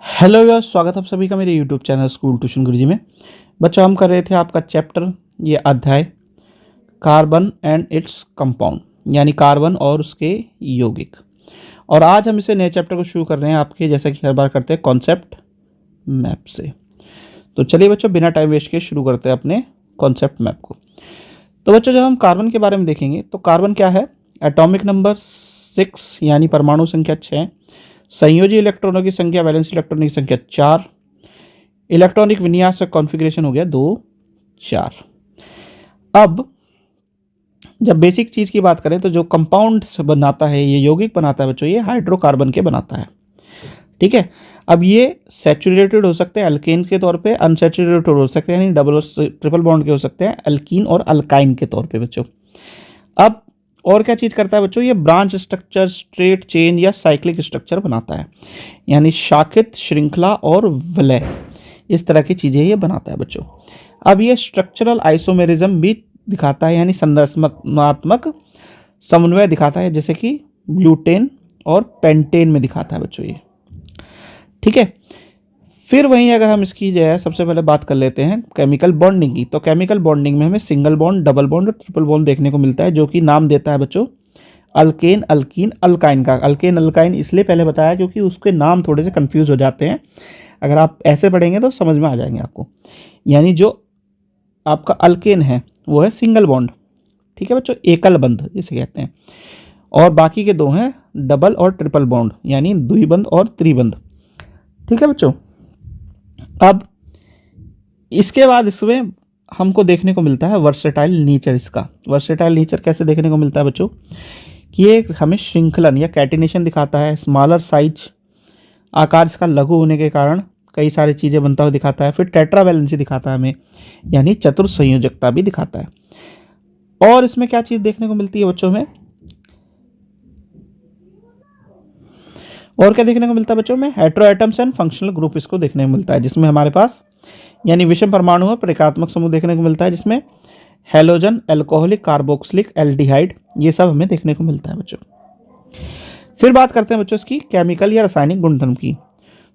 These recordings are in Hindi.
हेलो यार, स्वागत है आप सभी का मेरे यूट्यूब चैनल स्कूल ट्यूशन गुरुजी में। बच्चों, हम कर रहे थे आपका चैप्टर, ये अध्याय कार्बन एंड इट्स कंपाउंड, यानी कार्बन और उसके यौगिक। और आज हम इसे नए चैप्टर को शुरू कर रहे हैं आपके, जैसा कि हर बार करते हैं, कॉन्सेप्ट मैप से। तो चलिए बच्चों, बिना टाइम वेस्ट के शुरू करते हैं अपने कॉन्सेप्ट मैप को। तो बच्चों, जब हम कार्बन के बारे में देखेंगे तो कार्बन क्या है? एटॉमिक नंबर 6 यानी परमाणु संख्या 6, संयोजी इलेक्ट्रॉनों की संख्या, वैलेंस इलेक्ट्रॉनों की संख्या 4, इलेक्ट्रॉनिक विन्यास और कॉन्फ़िगरेशन हो गया 2 4। अब जब बेसिक चीज़ की बात करें तो जो कंपाउंड बनाता है, ये यौगिक बनाता है बच्चों, ये हाइड्रोकार्बन के बनाता है। ठीक है। अब ये सैचुरेटेड हो सकते हैं अल्केन के तौर पे, अनसैचुरेटेड हो सकते हैं, यानी डबल और ट्रिपल बॉन्ड के हो सकते हैं अल्कीन और अल्काइन के तौर पे बच्चों। अब और क्या चीज़ करता है बच्चों? ये ब्रांच स्ट्रक्चर, स्ट्रेट चेन या साइक्लिक स्ट्रक्चर बनाता है, यानी शाखित, श्रृंखला और विलय, इस तरह की चीज़ें ये बनाता है बच्चों। अब ये स्ट्रक्चरल आइसोमेरिज्म भी दिखाता है, यानी संरचनात्मक समन्वय दिखाता है, जैसे कि ब्यूटेन और पेंटेन में दिखाता है बच्चों ये। ठीक है। फिर वहीं अगर हम इसकी जो है सबसे पहले बात कर लेते हैं केमिकल बॉन्डिंग की, तो केमिकल बॉन्डिंग में हमें सिंगल बॉन्ड, डबल बॉन्ड और ट्रिपल बॉन्ड देखने को मिलता है, जो कि नाम देता है बच्चों अल्केन, अल्कीन, अल्काइन का। अल्केन अल्काइन इसलिए पहले बताया क्योंकि उसके नाम थोड़े से कंफ्यूज हो जाते हैं, अगर आप ऐसे पढ़ेंगे तो समझ में आ जाएंगे आपको। यानी जो आपका अल्केन है वो है सिंगल बॉन्ड, ठीक है बच्चों, एकल बंध जिसे कहते हैं, और बाकी के दो हैं डबल और ट्रिपल बॉन्ड, यानी द्विबंध और त्रिबंध। ठीक है बच्चों। अब इसके बाद इसमें हमको देखने को मिलता है वर्सेटाइल नेचर। इसका वर्सेटाइल नेचर कैसे देखने को मिलता है बच्चों? कि ये हमें श्रृंखलन या कैटिनेशन दिखाता है, स्मॉलर साइज, आकार इसका लघु होने के कारण कई सारी चीज़ें बनता हुआ दिखाता है। फिर टेट्रावैलेंसी दिखाता है हमें, यानी चतुर्संयोजकता भी दिखाता है। और इसमें क्या चीज़ देखने को मिलती है बच्चों में? और क्या देखने को मिलता है बच्चों में? हेटेरोएटम्स एंड फंक्शनल ग्रुप इसको देखने को मिलता है, जिसमें हमारे पास यानी विषम परमाणु है, प्रतीकात्मक समूह देखने को मिलता है, जिसमें हैलोजन, अल्कोहलिक, कार्बोक्सिलिक, एल्डिहाइड, ये सब हमें देखने को मिलता है बच्चों। फिर बात करते हैं बच्चों इसकी केमिकल या रासायनिक गुणधर्म की।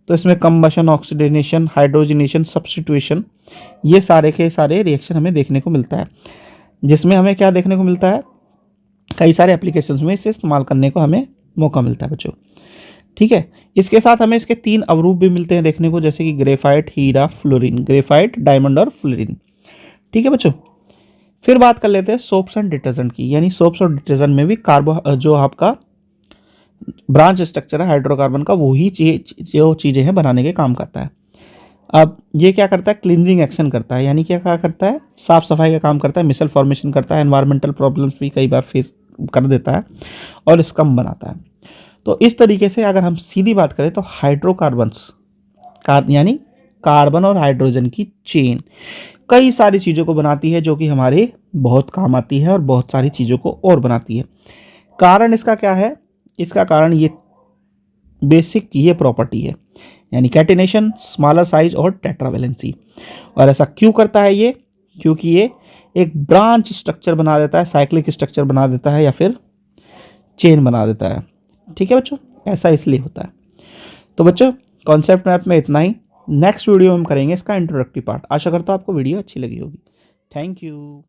तो इसमें कंबशन, ऑक्सीडेशन, हाइड्रोजनेशन, सब्स्टिट्यूशन, ये सारे के सारे रिएक्शन हमें देखने को मिलता है, जिसमें हमें क्या देखने को मिलता है? कई सारे एप्लीकेशंस में इसे इस्तेमाल करने को हमें मौका मिलता है बच्चों। ठीक है। इसके साथ हमें इसके 3 अवरूप भी मिलते हैं देखने को, जैसे कि ग्रेफाइट, हीरा, फ्लोरीन, ग्रेफाइट, डायमंड और फ्लोरीन। ठीक है बच्चों। फिर बात कर लेते हैं सोप्स एंड डिटर्जेंट की, यानी सोप्स और डिटर्जेंट में भी जो आपका ब्रांच स्ट्रक्चर है हाइड्रोकार्बन का, वही जो चीज़ें हैं बनाने के काम करता है। अब ये क्या करता है? क्लींजिंग एक्शन करता है, यानी क्या करता है? साफ सफाई का काम करता है, मिसल फॉर्मेशन करता है, एनवायरमेंटल प्रॉब्लम्स भी कई बार फेस कर देता है, और स्कम बनाता है। तो इस तरीके से अगर हम सीधी बात करें तो हाइड्रोकार्बन्स यानी कार्बन और हाइड्रोजन की चेन कई सारी चीज़ों को बनाती है, जो कि हमारे बहुत काम आती है और बहुत सारी चीज़ों को और बनाती है। कारण इसका क्या है? इसका कारण ये बेसिक ये प्रॉपर्टी है, यानी कैटिनेशन, स्मॉलर साइज और टेट्रावैलेंसी। और ऐसा क्यों करता है ये? क्योंकि ये एक ब्रांच स्ट्रक्चर बना देता है, साइक्लिक स्ट्रक्चर बना देता है, या फिर चेन बना देता है। ठीक है बच्चों, ऐसा इसलिए होता है। तो बच्चों, कॉन्सेप्ट मैप में इतना ही। नेक्स्ट वीडियो में हम करेंगे इसका इंट्रोडक्टरी पार्ट। आशा करता हूँ आपको वीडियो अच्छी लगी होगी। Thank you.